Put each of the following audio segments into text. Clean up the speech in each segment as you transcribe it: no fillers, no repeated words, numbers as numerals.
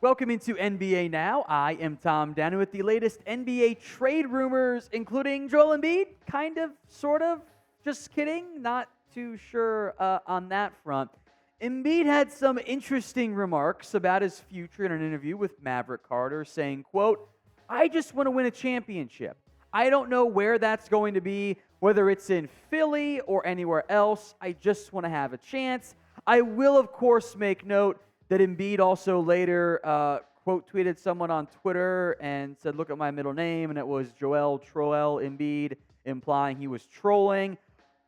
Welcome into NBA Now. I am Tom Downing with the latest NBA trade rumors, including Joel Embiid. Kind of, sort of, just kidding. Not too sure on that front. Embiid had some interesting remarks about his future in an interview with Maverick Carter, saying, quote, "I just want to win a championship. I don't know where that's going to be, whether it's in Philly or anywhere else. I just want to have a chance. I will, of course, make note that Embiid also later quote tweeted someone on Twitter and said, look at my middle name, and it was Joel Troel Embiid, implying he was trolling.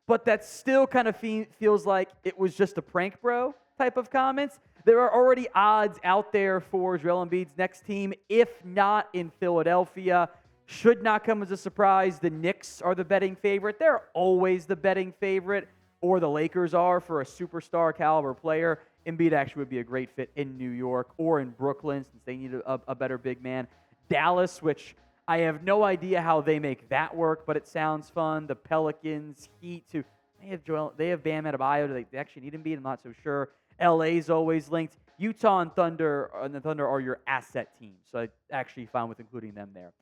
But that still kind of feels like it was just a prank bro type of comments. There are already odds out there for Joel Embiid's next team, if not in Philadelphia. Should not come as a surprise. The Knicks are the betting favorite. They're always the betting favorite, or the Lakers are for a superstar caliber player. Embiid actually would be a great fit in New York or in Brooklyn since they need a better big man. Dallas, which I have no idea how they make that work, but it sounds fun. The Pelicans, Heat, too. They have Bam Adebayo. Do they actually need Embiid? I'm not so sure. LA's always linked. Utah and the Thunder are your asset teams, so I actually fine with including them there.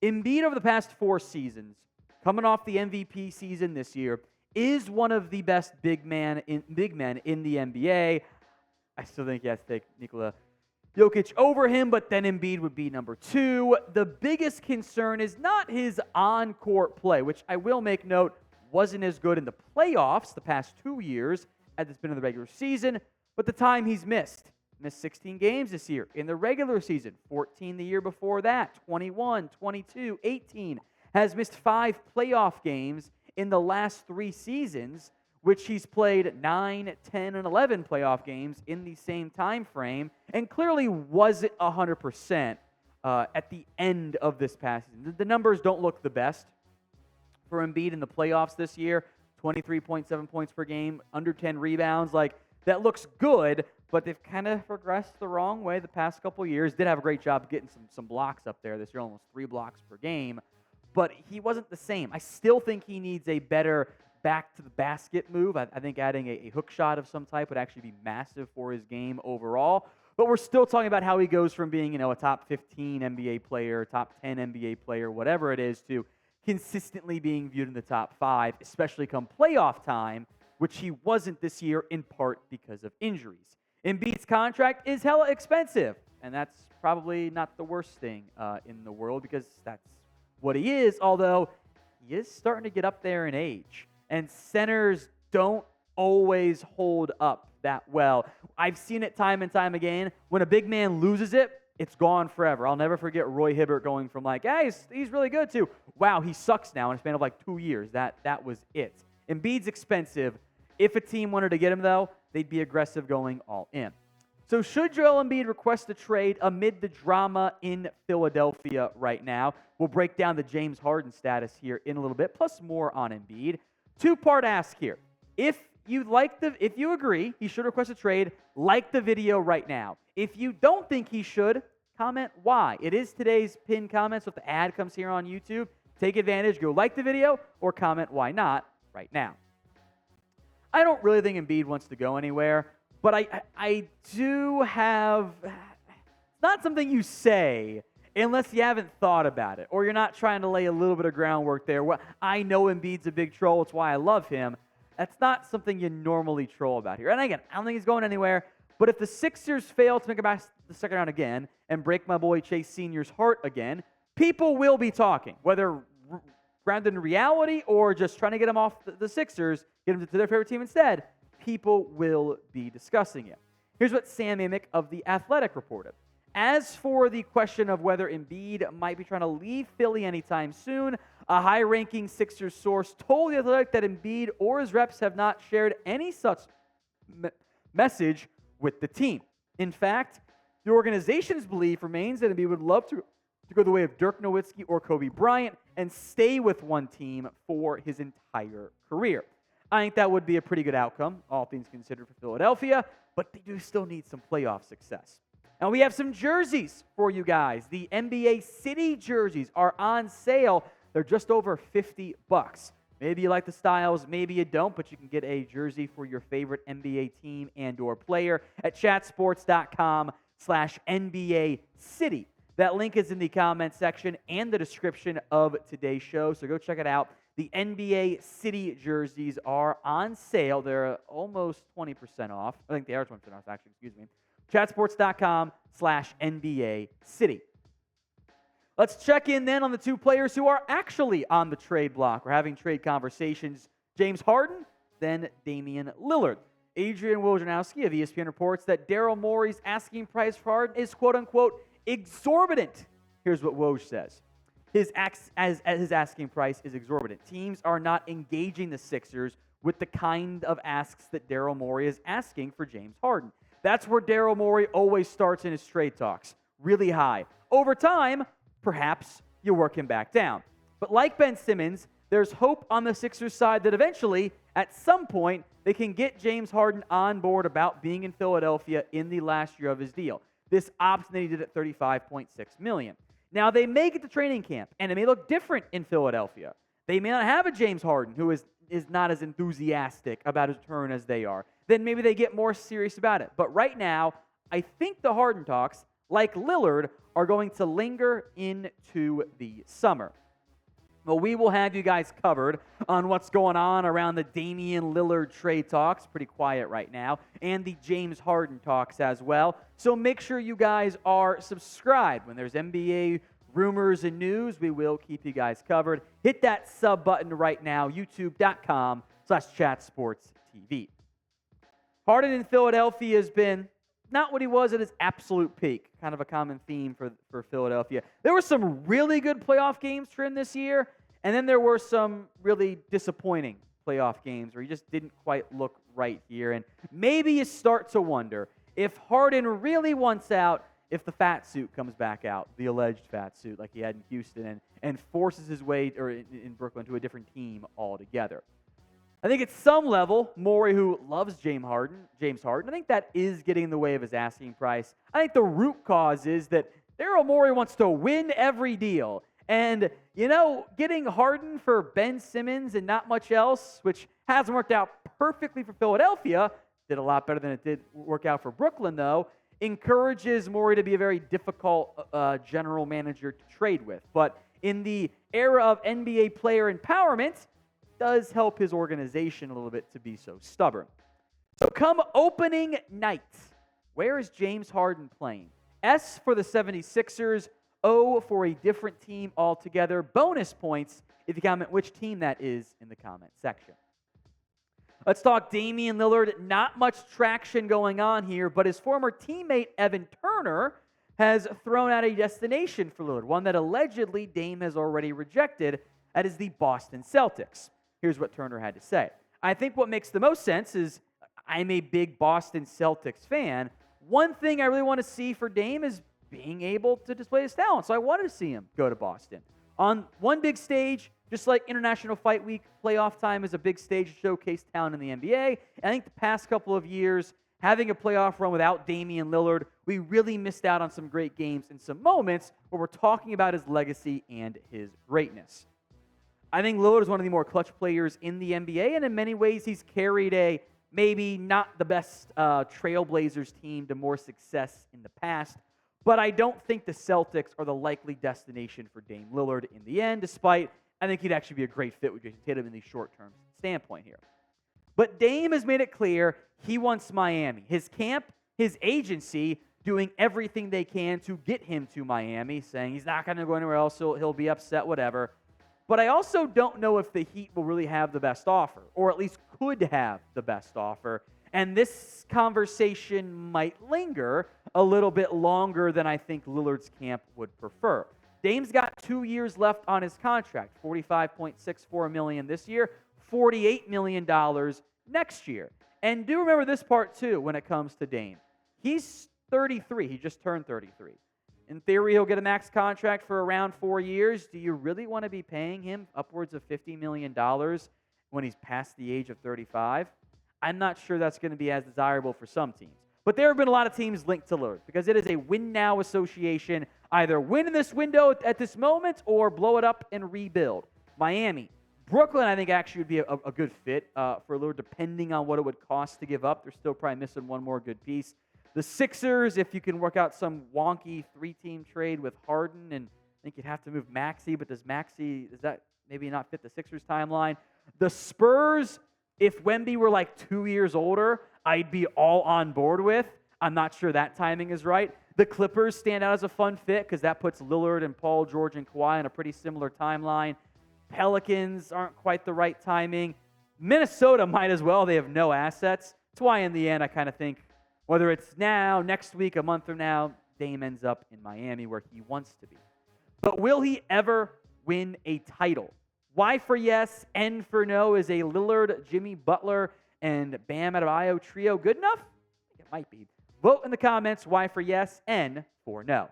Embiid over the past 4 seasons, coming off the MVP season this year, is one of the best big men in the NBA. I still think he has to take Nikola Jokic over him, but then Embiid would be number 2. The biggest concern is not his on-court play, which I will make note wasn't as good in the playoffs the past 2 years as it's been in the regular season, but the time he's missed. Missed 16 games this year in the regular season, 14 the year before that, 21, 22, 18. Has missed 5 playoff games in the last 3 seasons, which he's played 9, 10, and 11 playoff games in the same time frame, and clearly wasn't 100% at the end of this past season. The numbers don't look the best for Embiid in the playoffs this year. 23.7 points per game, under 10 rebounds. That looks good, but they've kind of progressed the wrong way the past couple years. Did have a great job getting some blocks up there this year, almost 3 blocks per game. But he wasn't the same. I still think he needs a better back-to-the-basket move. I think adding a hook shot of some type would actually be massive for his game overall. But we're still talking about how he goes from being, a top 15 NBA player, top 10 NBA player, whatever it is, to consistently being viewed in the top 5, especially come playoff time, which he wasn't this year in part because of injuries. Embiid's contract is hella expensive, and that's probably not the worst thing in the world because that's what he is, although he is starting to get up there in age. And centers don't always hold up that well. I've seen it time and time again. When a big man loses it, it's gone forever. I'll never forget Roy Hibbert going from he's really good to, wow, he sucks now in a span of 2 years. That was it. Embiid's expensive. If a team wanted to get him, though, they'd be aggressive going all in. So should Joel Embiid request a trade amid the drama in Philadelphia right now? We'll break down the James Harden status here in a little bit, plus more on Embiid. 2-part ask here. If you agree he should request a trade, like the video right now. If you don't think he should, comment why. It is today's pinned comment, so if the ad comes here on YouTube, take advantage, go like the video, or comment why not right now. I don't really think Embiid wants to go anywhere, but I do have... It's not something you say unless you haven't thought about it, or you're not trying to lay a little bit of groundwork there. Well, I know Embiid's a big troll. It's why I love him. That's not something you normally troll about here. And again, I don't think he's going anywhere, but if the Sixers fail to make it back to the second round again and break my boy Chase Sr.'s heart again, people will be talking, whether grounded in reality or just trying to get him off the Sixers, get him to their favorite team instead. People will be discussing it. Here's what Sam Amick of The Athletic reported. As for the question of whether Embiid might be trying to leave Philly anytime soon, a high-ranking Sixers source told The Athletic that Embiid or his reps have not shared any such message with the team. In fact, the organization's belief remains that Embiid would love to go the way of Dirk Nowitzki or Kobe Bryant and stay with one team for his entire career. I think that would be a pretty good outcome, all things considered, for Philadelphia, but they do still need some playoff success. And we have some jerseys for you guys. The NBA City jerseys are on sale. They're just over $50. Maybe you like the styles, maybe you don't, but you can get a jersey for your favorite NBA team and or player at chatsports.com NBA City. That link is in the comment section and the description of today's show, so go check it out. The NBA City jerseys are on sale. They're almost 20% off. I think they are 20% off, actually, excuse me. Chatsports.com/NBA City. Let's check in then on the two players who are actually on the trade block. We're having trade conversations. James Harden, then Damian Lillard. Adrian Wojnarowski of ESPN reports that Daryl Morey's asking price for Harden is quote-unquote exorbitant. Here's what Woj says. His asking price is exorbitant. Teams are not engaging the Sixers with the kind of asks that Daryl Morey is asking for James Harden. That's where Daryl Morey always starts in his trade talks, really high. Over time, perhaps you work him back down. But like Ben Simmons, there's hope on the Sixers side that eventually, at some point, they can get James Harden on board about being in Philadelphia in the last year of his deal. This option that he did at $35.6 million. Now, they may get to training camp, and it may look different in Philadelphia. They may not have a James Harden who is not as enthusiastic about his return as they are. Then maybe they get more serious about it. But right now, I think the Harden talks, like Lillard, are going to linger into the summer. Well, we will have you guys covered on what's going on around the Damian Lillard trade talks, pretty quiet right now, and the James Harden talks as well. So make sure you guys are subscribed. When there's NBA rumors and news, we will keep you guys covered. Hit that sub button right now, youtube.com/chatsportstv. Harden in Philadelphia has been not what he was at his absolute peak, kind of a common theme for Philadelphia. There were some really good playoff games for him this year, and then there were some really disappointing playoff games where he just didn't quite look right here. And maybe you start to wonder if Harden really wants out, if the fat suit comes back out, the alleged fat suit like he had in Houston, and forces his way or in Brooklyn to a different team altogether. I think at some level, Morey, who loves James Harden, I think that is getting in the way of his asking price. I think the root cause is that Daryl Morey wants to win every deal. And, getting Harden for Ben Simmons and not much else, which hasn't worked out perfectly for Philadelphia, did a lot better than it did work out for Brooklyn, though, encourages Morey to be a very difficult general manager to trade with. But in the era of NBA player empowerment, does help his organization a little bit to be so stubborn. So come opening night, where is James Harden playing? S for the 76ers, O for a different team altogether. Bonus points if you comment which team that is in the comment section. Let's talk Damian Lillard. Not much traction going on here, but his former teammate Evan Turner has thrown out a destination for Lillard, one that allegedly Dame has already rejected. That is the Boston Celtics. Here's what Turner had to say. I think what makes the most sense is I'm a big Boston Celtics fan. One thing I really want to see for Dame is being able to display his talent. So I wanted to see him go to Boston. On one big stage, just like International Fight Week, playoff time is a big stage to showcase talent in the NBA. I think the past couple of years, having a playoff run without Damian Lillard, we really missed out on some great games and some moments where we're talking about his legacy and his greatness. I think Lillard is one of the more clutch players in the NBA, and in many ways he's carried a maybe not the best Trailblazers team to more success in the past, but I don't think the Celtics are the likely destination for Dame Lillard in the end, despite I think he'd actually be a great fit with Jason Tatum in the short-term standpoint here. But Dame has made it clear he wants Miami. His camp, his agency, doing everything they can to get him to Miami, saying he's not going to go anywhere else, he'll be upset, whatever. But I also don't know if the Heat will really have the best offer, or at least could have the best offer. And this conversation might linger a little bit longer than I think Lillard's camp would prefer. Dame's got 2 years left on his contract, $45.64 million this year, $48 million next year. And do remember this part, too, when it comes to Dame. He's 33. He just turned 33. In theory, he'll get a max contract for around 4 years. Do you really want to be paying him upwards of $50 million when he's past the age of 35? I'm not sure that's going to be as desirable for some teams. But there have been a lot of teams linked to Lillard because it is a win-now association. Either win in this window at this moment or blow it up and rebuild. Miami. Brooklyn, I think, actually would be a good fit for Lillard, depending on what it would cost to give up. They're still probably missing one more good piece. The Sixers, if you can work out some wonky 3-team trade with Harden, and I think you'd have to move Maxey, but does that maybe not fit the Sixers timeline? The Spurs, if Wemby were like 2 years older, I'd be all on board with. I'm not sure that timing is right. The Clippers stand out as a fun fit because that puts Lillard and Paul George and Kawhi on a pretty similar timeline. Pelicans aren't quite the right timing. Minnesota might as well. They have no assets. That's why in the end I kind of think whether it's now, next week, a month from now, Dame ends up in Miami where he wants to be. But will he ever win a title? Y for yes, N for no. Is a Lillard, Jimmy Butler, and Bam Adebayo trio good enough? I think it might be. Vote in the comments, Y for yes, N for no.